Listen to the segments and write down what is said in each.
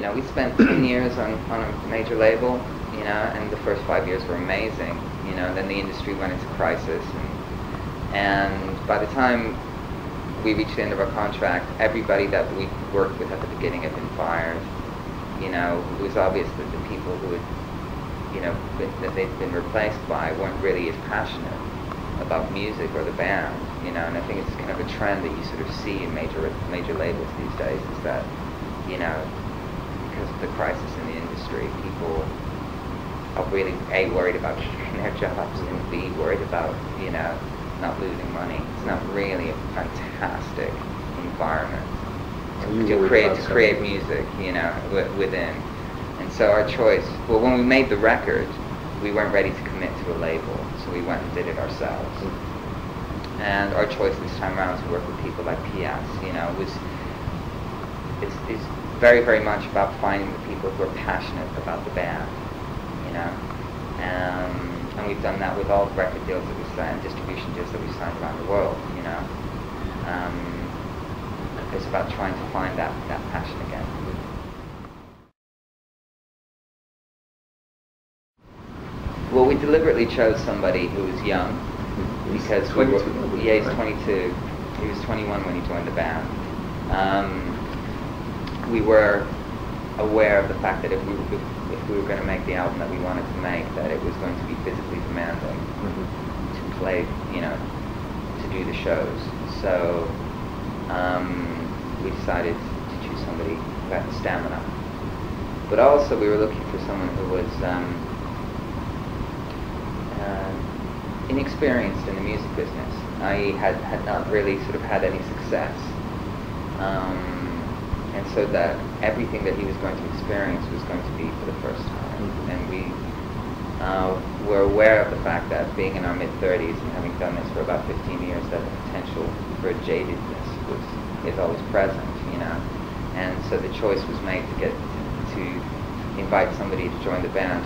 know, we spent 10 years on a major label, you know, and the first 5 years were amazing, you know. Then the industry went into crisis, and by the time we reached the end of our contract, everybody that we worked with at the beginning had been fired. You know, it was obvious that the people who had, you know, that they'd been replaced by weren't really as passionate about music or the band, you know. And I think it's kind of a trend that you sort of see in major labels these days, is that, you know, because of the crisis in the industry, people are really A, worried about keeping their jobs, and B, worried about, you know, not losing money. It's not really a fantastic environment to create music, you know, within. And so our choice, well, when we made the record, we weren't ready to commit to a label, so we went and did it ourselves. And our choice this time around to work with people like PS, you know, is very, very much about finding the people who are passionate about the band, you know. And we've done that with all the record deals that we signed, distribution deals that we signed around the world, you know. It's about trying to find that passion again. Well, we deliberately chose somebody who was young, because he's 22. He was 21 when he joined the band. We were aware of the fact that if we were going to make the album that we wanted to make, that it was going to be physically demanding to play, you know, to do the shows. So we decided to choose somebody who had the stamina. But also we were looking for someone who was inexperienced in the music business, i.e. had not really sort of had any success. And so that everything that he was going to experience was going to be for the first time. And we were aware of the fact that being in our mid-30s and having done this for about 15 years, that the potential for jadedness is always present, you know. And so the choice was made to invite somebody to join the band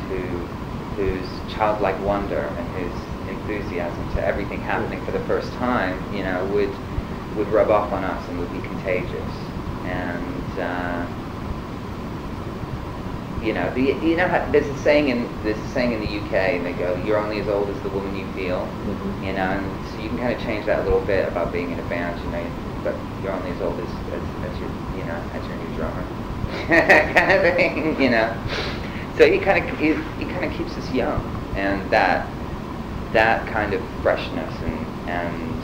whose childlike wonder and whose enthusiasm to everything happening for the first time, you know, would rub off on us and would be contagious. And you know, there's a saying in the UK, and they go, "You're only as old as the woman you feel," you know. And so you can kind of change that a little bit about being in a band, you know. But you're only as old as your, you know, as your new drummer, kind of thing, you know. So he kind of keeps us young, and that kind of freshness and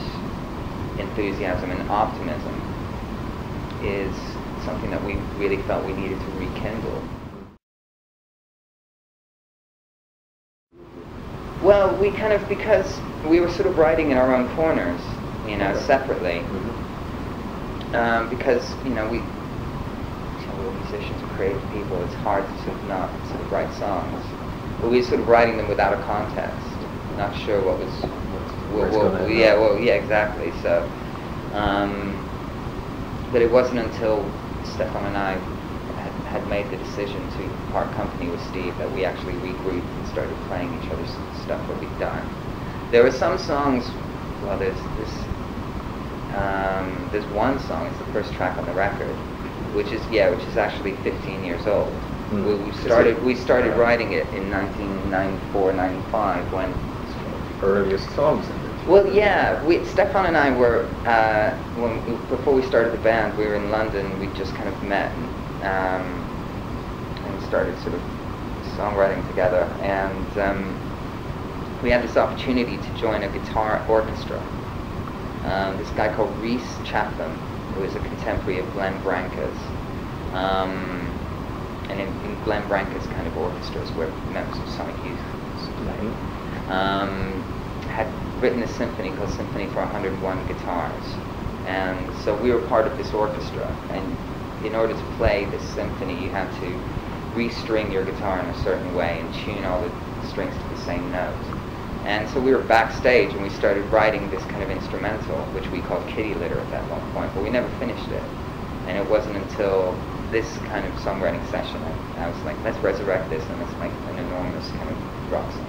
enthusiasm and optimism is something that we really felt we needed to rekindle. Well, we kind of, because we were sort of writing in our own corners, you know, separately. Because, you know, we're musicians, we're creative people, it's hard to sort of write songs. But we were sort of writing them without a context, not sure what was, yeah, exactly. So, but it wasn't until Stefan and I had made the decision to part company with Steve that we actually regrouped and started playing each other's stuff that we'd done. There were some songs, well, there's one song, it's the first track on the record, which is actually 15 years old. We started writing it in 1994, 95 when earliest songs. Well, yeah, Stefan and I were before we started the band, we were in London. We just kind of met and started sort of songwriting together, and we had this opportunity to join a guitar orchestra. This guy called Rhys Chatham, who is a contemporary of Glenn Branca's, and in Glenn Branca's kind of orchestras where members of Sonic Youth play, had written a symphony called Symphony for 101 Guitars. And so we were part of this orchestra, and in order to play this symphony you had to restring your guitar in a certain way and tune all the strings to the same note. And so we were backstage and we started writing this kind of instrumental, which we called Kitty Litter at that one point, but we never finished it. And it wasn't until this kind of songwriting session I was like, let's resurrect this and let's make an enormous kind of rock song.